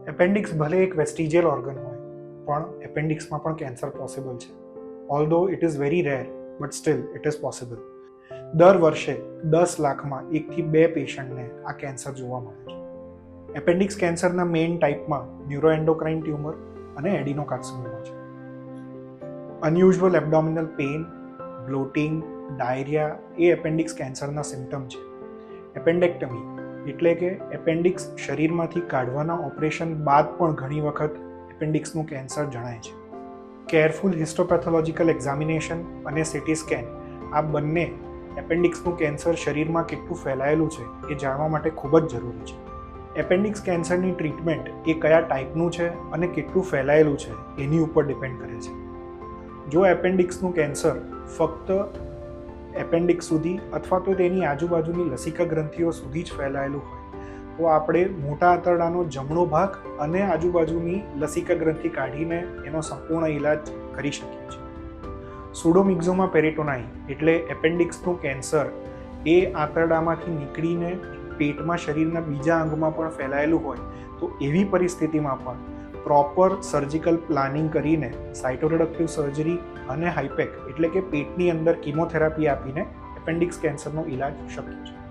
Appendix ભલે એક વેસ્ટિજિયલ organ હોય, પણ એપેન્ડિક્સમાં પણ કેન્સર પોસિબલ છે. Although it is very rare, but still it is possible. દર વર્ષે 10 લાખમાં 1 થી 2 પેશન્ટને આ કેન્સર જોવા મળે છે. એપેન્ડિક્સ કેન્સરના મેઇન ટાઈપમાં ન્યુરોએન્ડોક્રાઇન ટ્યુમર અને એડિનોકાર્સિનોમા છે. Unusual abdominal pain, bloating, diarrhoea એ એપેન્ડિક્સ કેન્સરના સિમ્ટમ છે. એપેન્ડેક્ટમી એટલે કે એપેન્ડિક્સ શરીરમાંથી કાઢવાના ઓપરેશન બાદ પણ ઘણી વખત એપેન્ડિક્સનું કેન્સર જણાય છે. કેરફુલ હિસ્ટોપેથોલોજીકલ એક્ઝામિનેશન અને સીટી સ્કેન આ બંને એપેન્ડિક્સનું કેન્સર શરીરમાં કેટલું ફેલાયેલું છે એ જાણવા માટે ખૂબ જ જરૂરી છે. એપેન્ડિક્સ કેન્સરની ટ્રીટમેન્ટ એ કયા ટાઈપનું છે અને કેટલું ફેલાયેલું છે એની ઉપર ડિપેન્ડ કરે છે. જો એપેન્ડિક્સનું કેન્સર ફક્ત એપેન્ડિક્સ સુધી અથવા તો તેની આજુબાજુની લસિકા ગ્રંથિઓ સુધી જ ફેલાયેલું હોય તો આપણે મોટા આંતરડાનો જમણો ભાગ અને આજુબાજુની લસિકા ગ્રંથિ કાઢીને એનો સંપૂર્ણ ઈલાજ કરી શકીએ છીએ. સુડોમિક્ઝોમા પેરિટોનાઈ એટલે એપેન્ડિક્સનું કેન્સર એ આંતરડામાંથી નીકળીને પેટમાં શરીરના બીજા અંગમાં પણ ફેલાયેલું હોય તો એવી પરિસ્થિતિમાં પણ પ્રોપર સર્જિકલ પ્લાનિંગ કરીને સાઇટોરેડક્ટિવ સર્જરી અને હાઈપેક એટલે કે પેટની અંદર કિમોથેરાપી આપીને એપેન્ડિક્સ કેન્સરનો ઈલાજ શક્ય છે.